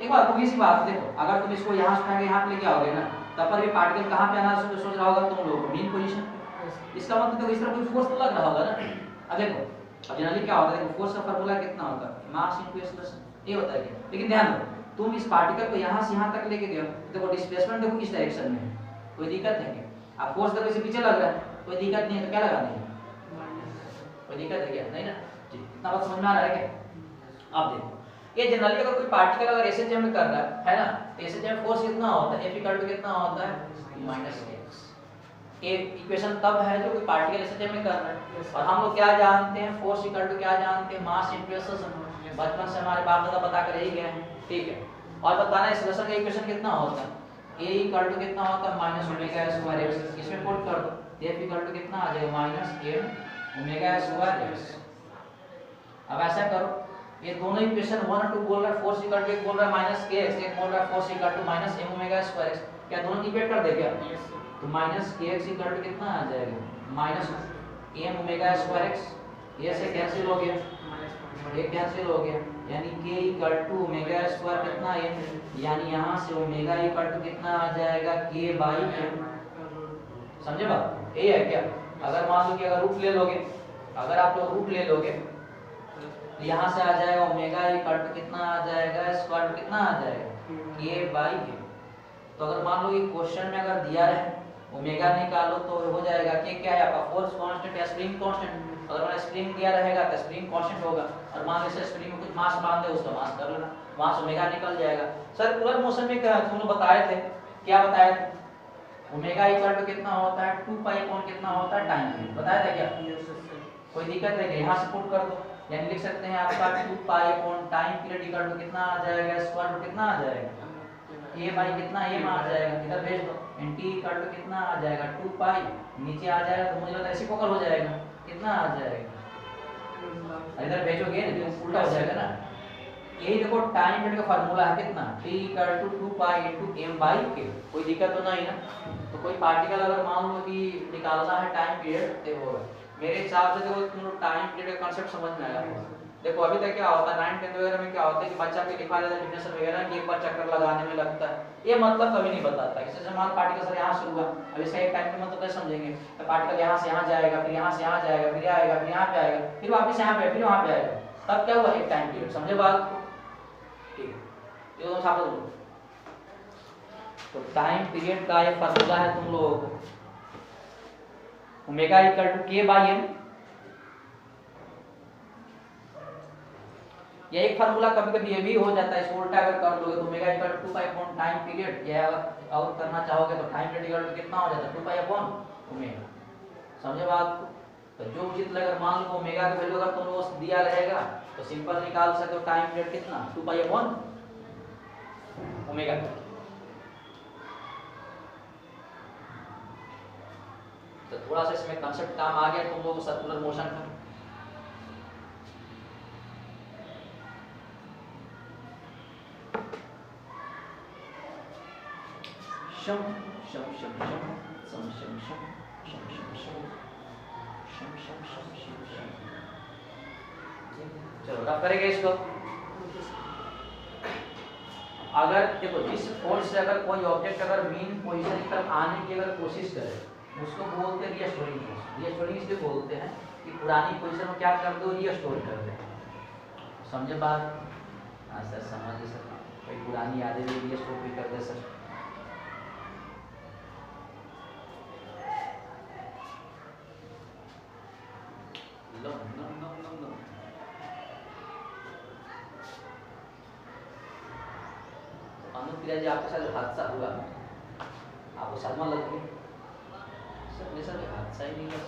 एक बार कोई सी बात देखो, अगर तुम इसको यहाँ से उठा के यहाँ पे लेके आओगे ना, तब पर भी पार्टिकल कहाँ पे आना सोच रहा होगा तुम लोग? Main position. इसका मतलब देखो इस तरह कोई फोर्स तो लग रहा होगा ना। अब देखो, अब जनरली क्या होता है, देखो फोर्स का फार्मूला कितना होता है? मास इनटू एक्सेलरेशन, ये होता है क्या? लेकिन ध्यान दो, तुम इस पार्टिकल को यहाँ से यहाँ तक लेके गए, देखो डिस्प्लेसमेंट देखो इस डायरेक्शन में है, कोई दिक्कत है क्या? अब फोर्स देखो इसे पीछे लग रहा है, कोई दिक्कत नहीं है, तो क्या लगा देंगे? कोई दिक्कत है क्या? नहीं ना। जी, इतना बात समझ में आ रहा है क्या? अब देखो, ये जनरली अगर कोई पार्टिकल अगर ऐसे जम कर रहा है ना, तो ऐसे जम फोर्स कितना होता है? F = कितना होता है? -x। ये इक्वेशन तब है जो कोई पार्टिकल ऐसे जम कर रहा है। और हम लोग क्या जानते हैं? फोर्स = क्या जानते हैं? Mass into acceleration. बचपन से हमारे बाप दादा बता कर ही गए हैं, ठीक है। और बताना है एक्सेलरेशन का इक्वेशन कितना होता है? A = कितना होता है? -ω²x। इसमें पुट कर दो, F = कितना आ जाएगा? -m ω²x। अब ऐसा करो, ये दोनों इक्वेशन 1 और 2 बोल रहा है फोर्स = एक बोल रहा है -kx, एक बोल रहा है फोर्स = -m ω²x। क्या दोनों की इक्वेट कर दे क्या? तो -kx = कितना आ जाएगा? -m ω²x। ये से कैंसिल हो गया, ये कैंसिल हो गया, यानी k = ω² कितना m, यानी यहाँ से ω = कितना आ जाएगा? k/m। समझे बात? ये है क्या? अगर मान लो कि अगर रूट ले लोगे, अगर आप लोग रूट ले लोगे तो यहाँ से आ जाएगा ω कितना आ जाएगा? स्क्वायर रूट कितना आ जाएगा? k/m। तो अगर मान लो कि क्वेश्चन में अगर दिया है ओमेगा निकालो तो हो जाएगा कि क्या है आपका? फोर्स कांस्टेंट या स्प्रिंग कांस्टेंट। अगर मैंने स्प्रिंग दिया रहेगा तो स्प्रिंग कांस्टेंट होगा, और मान लीजिए स्प्रिंग में कुछ मास बांध दे, उसका मास कर लेना, वहां से ओमेगा निकल जाएगा। सर पूरा मोशन में क्या तुम लोग बताए थे? क्या बताए थे? ओमेगा = कितना होता है? 2π कितना होता है? Time period. बताया था क्या? कोई दिक्कत है कि यहाँ से पुट कर दो, यानी लिख सकते हैं आपका 2π टाइम पीरियड = कितना आ जाएगा? स्क्वायर रूट कितना आ जाएगा? a/, कितना m आ जाएगा, इधर भेज दो, t = कितना आ जाएगा? 2π, नीचे आ जाएगा तो मुझे लगता है रेसिप्रोकल हो जाएगा, कितना आ जाएगा? इधर भेजोगे तो उल्टा हो जाएगा ना। यही देखो टाइम पीरियड का फार्मूला है कितना? t = 2π × m/k। कोई दिक्कत तो नहीं ना? तो कोई पार्टिकल अगर मान लो कि निकालना है टाइम पीरियड, देखो मेरे हिसाब से देखो तुम लोग टाइम पीरियड का कांसेप्ट समझ में आया होगा। देखो अभी तक क्या होता है 9th 10th वगैरह में क्या होता है कि बच्चा पे लिखा जाता है डिफिनेशन वगैरह कि एक बार चक्कर लगाने में लगता है, ये मतलब कभी नहीं बताता। जैसे मान पार्टिकल सर यहाँ से हुआ, अब इसका एक टाइम पे मतलब कैसे समझेंगे? तो पार्टिकल यहाँ से यहाँ जाएगा, फिर यहाँ से यहाँ जाएगा, फिर आएगा, फिर यहाँ पे आएगा, फिर वापस यहाँ पे, फिर वहाँ पे आएगा, तब क्या हुआ? एक टाइम पीरियड। समझे बात? ठीक है, ये दोनों छाप दो। तो टाइम पीरियड का ये फार्मूला है तुम लोगों को, ओमेगा = k/m। ये एक फार्मूला कभी कभी ये भी हो जाता है, इसको उल्टा अगर कर दोगे तो ओमेगा = 2π टाइम पीरियड, या और करना चाहोगे तो टाइम पीरियड कितना हो जाता है? 2π/ω। समझे बात को? तो जो उचित लगे, मान लो ओमेगा का वैल्यू अगर तुम लोगों को दिया रहेगा तो सिंपल निकाल सकते हो टाइम पीरियड कितना? 2π/ω। तो थोड़ा सा इसमें कांसेप्ट काम आ गया तुम लोगों को सर्कुलर मोशन का। शम शम शम शम शम शम शम शम शम शम शम शम शम शम शम। चलो रब करेंगे इसको। अगर देखो जिस फोर्स से अगर कोई ऑब्जेक्ट अगर मेन पोजीशन की तरफ आने की अगर कोशिश करे उसको बोलते हैं रीस्टोरिंग फोर्स। रीस्टोरिंग इसलिए बोलते हैं कि पुरानी पोजीशन में क्या कर दो, रीस्टोर कर दे। समझे बात? हाँ सर समझ सर, कोई पुरानी यादें भी रीस्टोर भी कर दे सर। लो no no no no Anupriya ji आपके साथ हादसा हुआ, आपको सदमा लग गया? सर मेरे साथ हादसा ही नहीं हुआ।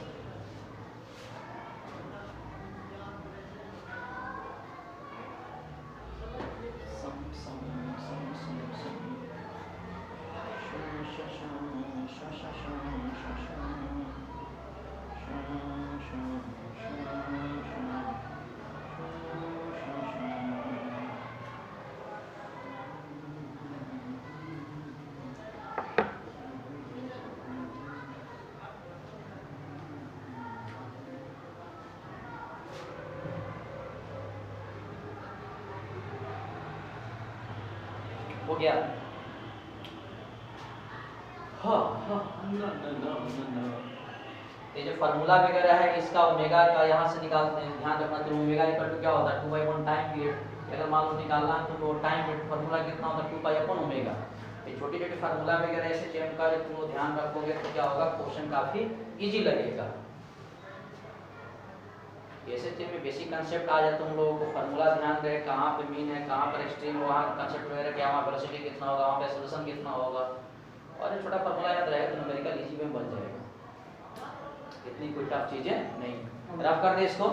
हो गया? ये जो फार्मूला वगैरह है इसका ओमेगा का यहाँ से निकालते हैं, ध्यान रखना। तो ओमेगा इक्वल टू क्या होता है 2/1 टाइम पीरियड। अगर मान लो निकालना है तो टाइम पीरियड फार्मूला कितना होता है 2 ओमेगा। ये छोटी छोटी फार्मूला वगैरह ऐसे चेंज कर तुम लोग ध्यान रखोगे तो क्या होगा, क्वेश्चन काफी इजी लगेगा। ऐसे चीज में बेसिक कंसेप्ट आ जाए तुम लोगों को, फार्मूला ध्यान रहे कहाँ पे मीन है, कहाँ पर एक्सट्रीम, वहाँ कंसेप्ट वगैरह क्या, वहाँ वेलोसिटी कितना होगा, वहाँ पे एक्सेलरेशन कितना होगा, और ये छोटा फार्मूला याद रहेगा तो न्यूमेरिकल इजी में बन जाएगा। इतनी कोई टफ चीजें नहीं। रफ कर दे इसको।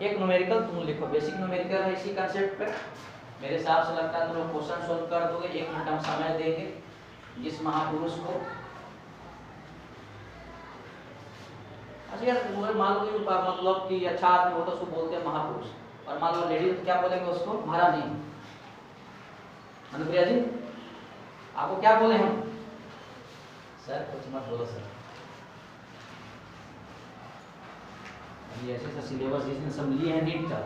एक न्यूमेरिकल तुम लिखो, बेसिक न्यूमेरिकल है इसी कंसेप्ट पे। मेरे हिसाब से लगता है तुम लोग क्वेश्चन सोल्व कर दोगे, 1 मिनट हम समय देंगे जिस महापुरुष को। अच्छा यार मान लो मतलब कि अच्छा आदमी होता है उसको बोलते हैं महापुरुष, और मान लो लेडी तो क्या बोलेंगे उसको, महारानी। अनुप्रिया जी आपको क्या बोले हम? सर कुछ मत बोलो सर, अभी ऐसे ऐसा सिलेबस जिस दिन सब लिए हैं नीट का,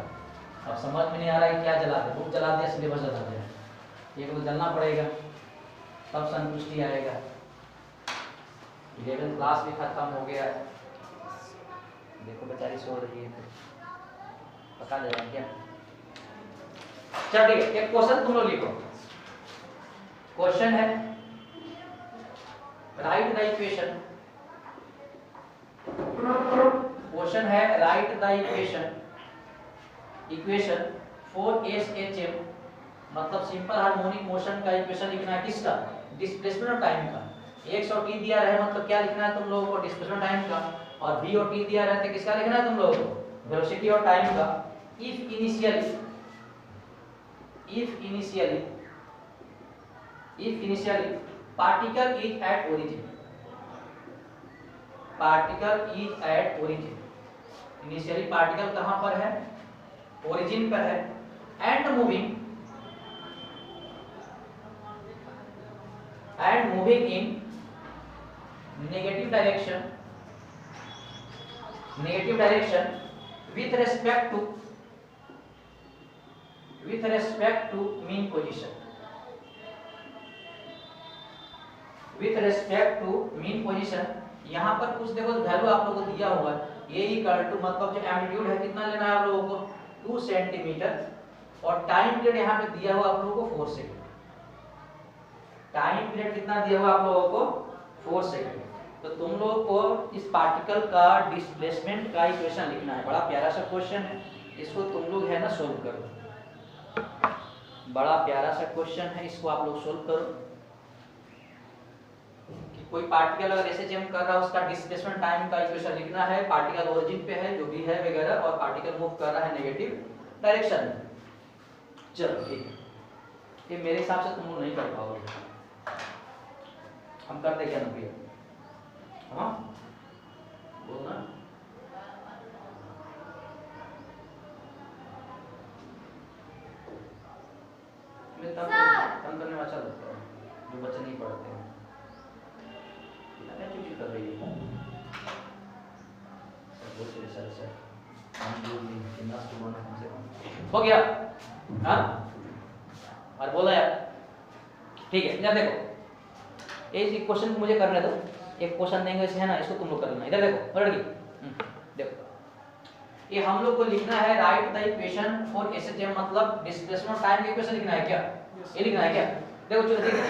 अब समझ में नहीं आ रहा है क्या जला दे, बुक जला दिया सिलेबस जला दिया, ये तो जलना पड़ेगा तब संतुष्टि आएगा। 11th क्लास भी खत्म हो गया, देखो बेचारी सो रही है, पता ले रहा क्या? चल ठीक है, एक क्वेश्चन तुम लोग लिखो। क्वेश्चन है राइट द इक्वेशन, क्वेश्चन है right the equation for SHM, मतलब सिंपल हार्मोनिक मोशन का इक्वेशन लिखना है। किसका? डिस्प्लेसमेंट ऑफ टाइम का। x और t दिया रहे मतलब क्या लिखना है तुम लोगों को? डिस्प्लेसमेंट टाइम का। और v और t दिया रहते किसका लिखना है तुम लोगों को? वेलोसिटी और टाइम का। If initially particle is at origin, initially particle कहां पर है? ओरिजिन पर है। And moving in negative direction with respect to mean position, यहाँ पर कुछ देखो वैल्यू आप लोगों को दिया हुआ है, ये इक्वल टू मतलब जो एम्पलीट्यूड है कितना लेना है आप लोगों को 2 सेंटीमीटर, और टाइम पीरियड यहाँ पे दिया हुआ आप लोगों को 4 सेकंड। टाइम पीरियड कितना दिया हुआ आप लोगों को? 4 सेकंड। तो तुम लोग को इस पार्टिकल का डिस्प्लेसमेंट का इक्वेशन लिखना है। बड़ा प्यारा सा क्वेश्चन है, इसको तुम लोग है ना सोल्व करो। बड़ा प्यारा सा क्वेश्चन है, इसको आप लोग सोल्व करो। कि कोई पार्टिकल अगर ऐसे जंप कर रहा है उसका डिस्प्लेसमेंट टाइम का इक्वेशन लिखना है। पार्टिकल ओरिजिन पे है जो भी है वगैरह, और पार्टिकल मूव कर रहा है नेगेटिव डायरेक्शन में। चलो ठीक है, ये मेरे हिसाब से तुम लोग नहीं कर पाओगे, हम करते क्या नंबर? हाँ बोलना। मैं तंग करने वाला लगता है जो बच्चे नहीं पढ़ते हैं। क्या चीज कर रही है सर हो गया? हाँ और बोला यार ठीक है, इधर देखो, एक क्वेश्चन मुझे करने दो, एक क्वेश्चन देंगे इसे, है ना, इसको तुम लोग कर लेना। इधर देखो लड़की, देखो ये हम लोग को लिखना है right the equation for SHM, मतलब डिस्प्लेसमेंट टाइम की इक्वेशन लिखना है क्या, ये लिखना है क्या। देखो चलो देखो,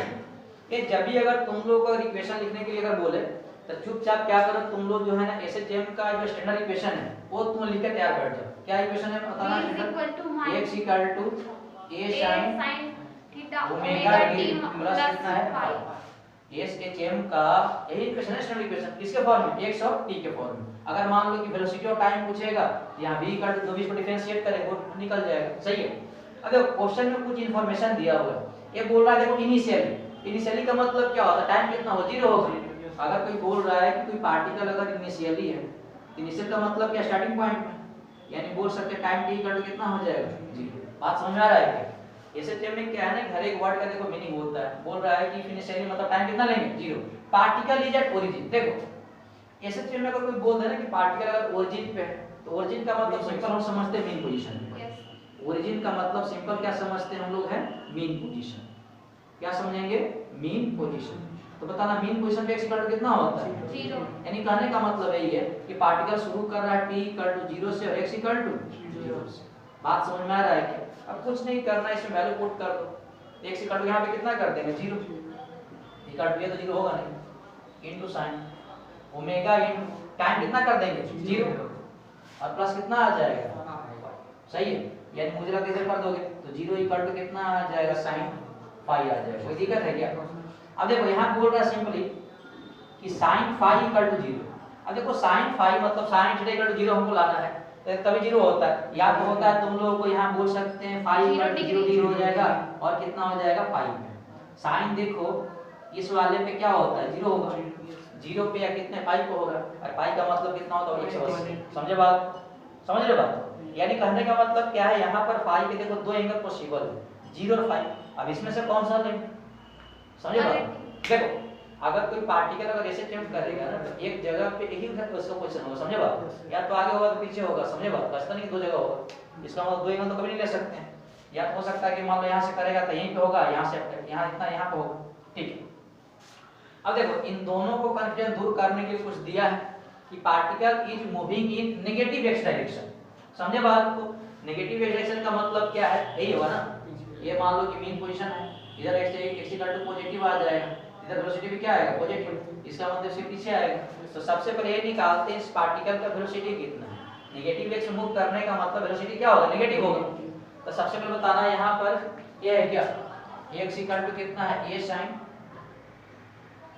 कि जब भी अगर तुम लोग को इक्वेशन लिखने के लिए अगर बोले तो चुपचाप क्या करो, तुम लोग जो है ना एसएचएम का जो स्टैंडर्ड इक्वेशन है वो तुम लिख के तैयार कर जाओ। क्या इक्वेशन है बताना, x equal to a sin theta omega t plus कितना है फाई। एसएचएम का यही इक्वेशन है स्टैंडर्ड इक्वेशन, किसके फॉर्म में, x और t के फॉर्म में। अगर मान लो कि वेलोसिटी और टाइम पूछेगा, यहां v इक्वल टू 2 इसको डिफरेंशिएट करें वो निकल जाएगा, सही है। अब देखो क्वेश्चन में कुछ इंफॉर्मेशन दिया हुआ है, ये बोल रहा है देखो इनिशियली का मतलब क्या होता है, टाइम कितना हो, 0 होगा। अगर कोई बोल रहा है कि कोई पार्टिकल अगर इनिशियली है, इनिशियल का मतलब क्या, स्टार्टिंग पॉइंट में, यानी बोल सकते हैं टाइम t इक्वल टू कितना हो जाएगा, 0। बात समझ में आ रहा है क्या। एसएचएम में क्या है ना, हर एक वर्ड का देखो मीनिंग होता है। बोल रहा है कि इनिशियली मतलब टाइम कितना लेंगे, 0। पार्टिकल इज एट ओरिजिन, देखो एसएचएम में अगर कोई बोल दे ना कि पार्टिकल अगर ओरिजिन पे है, तो ओरिजिन का मतलब सिंपल हम समझते हैं मीन पोजीशन। ओरिजिन का मतलब सिंपल क्या समझते हैं हम लोग, है मीन पोजीशन। क्या समझेंगे, मीन पोजीशन। तो बताना मीन पोजीशन पे x इक्वल टू कितना होता है, 0। यानी कहने का मतलब यही है कि पार्टिकल शुरू कर रहा है t इक्वल टू 0 से और x इक्वल टू 0 से। बात समझ में आ रहा है क्या। अब कुछ नहीं करना, इसमें वैल्यू पुट कर दो। x इक्वल टू यहां पे कितना कर देंगे, 0 इक्वल टू, ये तो 0 होगा नहीं, into sin omega in time कितना कर देंगे, 0 और प्लस कितना आ जाएगा, सही है। यानी मुझे लगता है इधर कर दोगे तो 0 इक्वल टू कितना आ जाएगा, sin फाई आ जाएगा। कोई दिक्कत है क्या। अब देखो यहाँ बोल रहा है सिंपली कि sin फाई इक्वल टू 0। अब देखो sin फाई मतलब sin थीटा इक्वल टू 0 हमको लाना है, तो तभी 0 होता है। या तो होता है तुम लोगों को यहाँ बोल सकते हैं फाई इक्वल टू 0 0 हो जाएगा और कितना हो जाएगा फाई में। sin देखो इस वाले पे क्या होता है, 0 होगा, 0 पे या कितने पाई पे होगा, और पाई का मतलब कितना होता है, 180। समझे बात, समझ रहे बात। यानी कहने का मतलब क्या है, यहाँ पर फाई के देखो दो एंगल पॉसिबल है, 0 और फाई। अब इसमें से कौन सा लेंगे, समझे बात। देखो अगर कोई पार्टिकल अगर ऐसे अटेम्प्ट करेगा ना, तो एक जगह पे एक ही उसका पोजीशन होगा, समझे बात। या तो आगे होगा तो पीछे होगा, समझे बात। रास्ता नहीं दो जगह होगा, इसका मतलब दो एंगल तो कभी नहीं ले सकते हैं। या तो हो सकता है कि मान लो यहाँ से करेगा तो यहीं पे होगा, यहाँ से यहाँ इतना यहाँ पे होगा, ठीक है। अब देखो इन दोनों को कंफ्यूजन दूर करने के लिए कुछ दिया है कि particle is moving in negative x direction. समझे बात को। नेगेटिव एक्स डायरेक्शन का मतलब क्या है, यही होगा ना। ये मान लो कि मीन पोजीशन है, इधर एक्स इक्वल टू पॉजिटिव आ जाएगा, इधर वेलोसिटी भी क्या आएगा, पॉजिटिव। इसका मतलब इसके पीछे आएगा। तो सबसे पहले ये निकालते हैं इस पार्टिकल का वेलोसिटी कितना है। नेगेटिव एक्स मूव करने का मतलब वेलोसिटी क्या होगा, नेगेटिव होगा। तो सबसे पहले बताना यहाँ पर ये है क्या, x इक्वल टू कितना है, a sin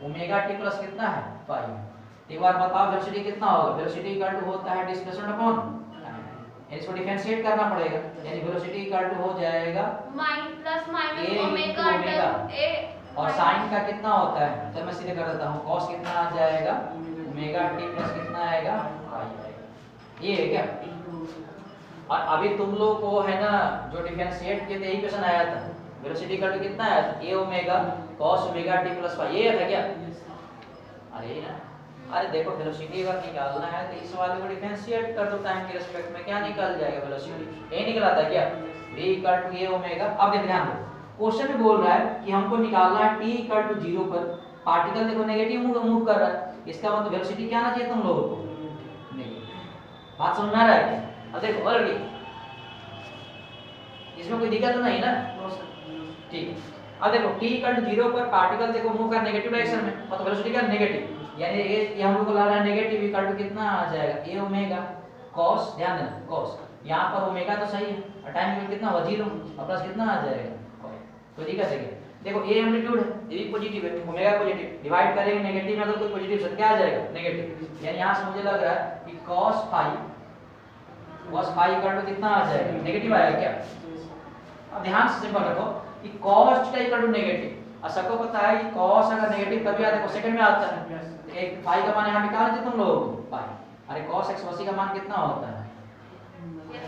omega t plus कितना है फाई। एक बार बताओ वेलोसिटी कितना होगा, वेलोसिटी इक्वल टू होता है डिस्प्लेसमेंट अपॉन टाइम। इसको डिफरेंशिएट करना पड़ेगा, यानी वेलोसिटी इक्वल टू हो जाएगा प्लस माइनस ओमेगा a और sin का कितना होता है, चल मैं सीधे कर देता हूं, cos कितना आ जाएगा, ओमेगा t प्लस कितना आएगा फाई आएगा। ये है क्या। और अभी तुम लोग को है ना जो डिफरेंशिएट किए थे यही क्वेश्चन आया था, वेलोसिटी इक्वल टू कितना है, a omega cos omega t plus phi, ये था क्या। अरे ना, अरे देखो वेलोसिटी अगर निकालना है तो इस वाले को डिफरेंशिएट कर दो टाइम के रिस्पेक्ट में, क्या निकल जाएगा वेलोसिटी, यही निकला था क्या, v equal to a omega. अब देखो ध्यान दो, क्वेश्चन में बोल रहा है कि हमको निकालना है t इक्वल टू 0 पर पार्टिकल देखो नेगेटिव मूव कर रहा है, इसका मतलब वेलोसिटी क्या आना चाहिए तुम लोगों को, नेगेटिव। बात समझ में आ रहा है। अब देखो ऑलरेडी इसमें कोई दिक्कत तो नहीं ना, ठीक है। अब देखो t इक्वल टू 0 पर पार्टिकल देखो मूव कर नेगेटिव डायरेक्शन में, मतलब वेलोसिटी क्या नेगेटिव, यानी ये हम लोग को ला रहा है नेगेटिव इक्वल टू कितना आ जाएगा, a ओमेगा cos, ध्यान देना cos, यहां पर ओमेगा तो सही है और टाइम में कितना हुआ 0 और प्लस कितना आ जाएगा, कोई दिक्कत है क्या। देखो a एम्पलीट्यूड है, ये भी पॉजिटिव है, ओमेगा पॉजिटिव, डिवाइड करेंगे नेगेटिव में अगर कोई पॉजिटिव से क्या आ जाएगा, नेगेटिव। यानी यहां से मुझे लग रहा है कि cos फाई इक्वल टू कितना आ जाएगा, नेगेटिव आएगा क्या। अब ध्यान से सिंपल रखो कि cos theta equal to negative, और सबको पता है कि cos अगर नेगेटिव तभी आता है, सेकंड में आता है। एक फाई का मान यहां निकाल दे तुम लोग फाई, अरे cos 180 का मान कितना होता है,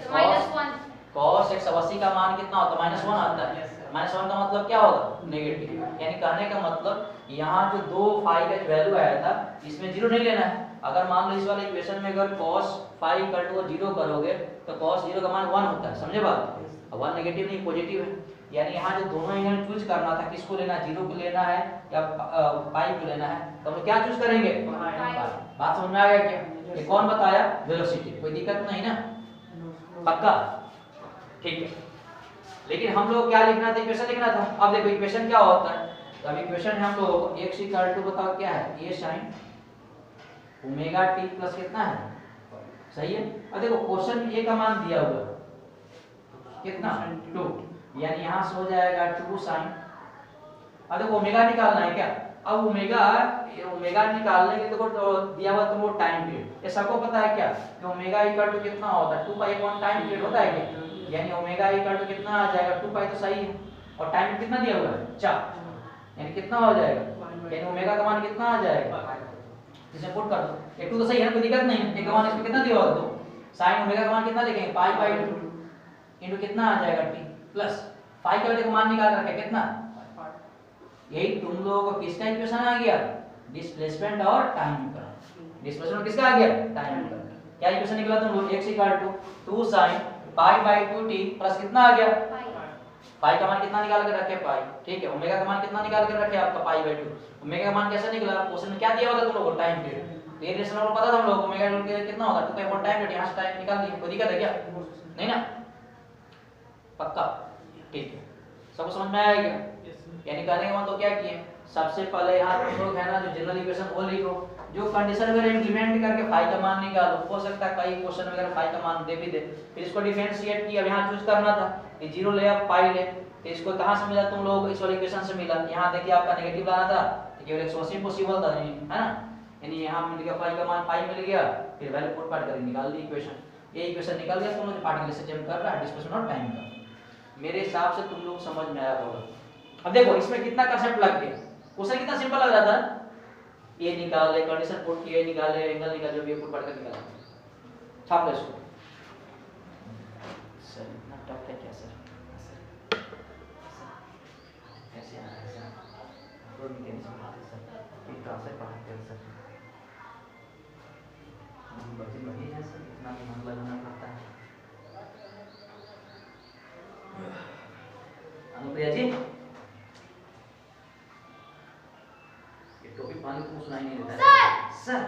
-1। cos 180 का मान कितना होता है, -1 आता है। -1 का मतलब क्या होगा, नेगेटिव। यानी कहने का मतलब यहाँ जो दो फाई का वैल्यू आया था इसमें 0 नहीं लेना है। अगर मान लो इस वाले इक्वेशन में अगर cos फाई इक्वल टू 0 करोगे तो cos 0 का मान 1 होता है, समझे बात। 1 नेगेटिव नहीं पॉजिटिव है, यानी यहाँ जो दोनों इन्हें चूज करना था, किसको लेना, जीरो को लेना है या पाई को लेना है, तो हम क्या चूज करेंगे, बात समझ में आ गया क्या? ये कौन बताया, वेलोसिटी, कोई दिक्कत नहीं ना, पक्का, ठीक है। लेकिन हम लोग क्या लिखना था, इक्वेशन लिखना था। अब देखो इक्वेशन क्या होता है, तो अब इक्वेशन है हम लोग x इक्वल टू बताओ क्या है, a sin omega t plus कितना है, सही है। अब देखो क्वेश्चन में a का मान दिया हुआ है कितना 2, यानी यहां से हो जाएगा 2 sin। अब देखो ओमेगा निकालना है क्या, अब ओमेगा निकालने के लिए तो दिया हुआ तुमको टाइम पीरियड, ये सबको पता है क्या कि ओमेगा इक्वल टू कितना होता है 2 पाई अपॉन टाइम पीरियड होता है क्या, यानी ओमेगा इक्वल टू कितना आ जाएगा 2 पाई, तो सही है, और टाइम कितना दिया हुआ है 4, यानी कितना हो जाएगा, यानी ओमेगा का मान कितना आ जाएगा, इसे पुट कर दो, ये 2 तो सही है, कोई दिक्कत नहीं है, एक का मान इसमें कितना दिया हुआ है 2, sin ओमेगा का मान कितना लिखेंगे पाई बाय 2 इनटू कितना आ जाएगा t प्लस पाई का देखो मान निकाल रखे कितना, यही तुम लोगों को किसका इक्वेशन आ गया, डिस्प्लेसमेंट और टाइम का, डिस्प्लेसमेंट किसका आ गया, टाइम का। क्या इक्वेशन निकला तुम लोग, x equal to 2 sin pi by 2t प्लस कितना आ गया, पाई का मान कितना निकाल के रखे पाई, ठीक है। ओमेगा का मान कितना निकाल के रखे आपका पाई बाय 2, ओमेगा का मान कैसे निकला, क्वेश्चन में क्या दिया होता तुम लोगों को टाइम पीरियड, ये रिलेशन आपको पता था हम लोग ओमेगा कितना होता है 2 पाई अपॉन टाइम पीरियड, यहां से टाइम निकाल दिए, कोई दिक्कत है क्या, नहीं ना, पक्का, ठीक है, सबको समझ में आया क्या। यानी कहने का मतलब क्या किए, सबसे पहले यहाँ तुम लोग है ना जो जनरल इक्वेशन वो लिखो, जो कंडीशन वगैरह इंप्लीमेंट करके फाई का मान निकालो, हो सकता है कई क्वेश्चन वगैरह फाई का मान दे भी दे, फिर इसको डिफरेंशिएट किया, अब यहाँ चूज करना था कि जीरो ले आप पाई ले, तो इसको कहाँ से मिला तुम लोग, इस वाले इक्वेशन से मिला, यहाँ देखिए आपका नेगेटिव लाना था तो केवल एक्सप्रेशन पॉसिबल था, है ना, यानी यहाँ मिल गया फाई का मान पाई मिल गया, फिर वैल्यू पुट पार्ट करके निकाल दी इक्वेशन, ये इक्वेशन निकल गया, तुम लोग जो पार्टिकल से चेंज कर रहा है डिस्प्लेसमेंट और टाइम का, मेरे हिसाब से तुम लोग समझ में आया होगा। अब देखो इसमें कितना कंसेप्ट लग गया, क्वेश्चन कितना सिंपल लग रहा था, ये निकाले, कंडीशन पुट किए, निकाले, एंगल निकाले, जो भी पुट पढ़ कर निकाला, छाप लो इसको। सर इतना टफ है क्या सर, कैसे आ रहा है सर, रोड में कैसे पढ़ाते सर, किस तरह से पढ़ाते हैं सर, हम बच्चे बढ़िया हैं सर, इतना भी मन लगाना पड़ता है। अनुप्रिया जी ये टॉपिक पानी को सुनाई नहीं देता है सर,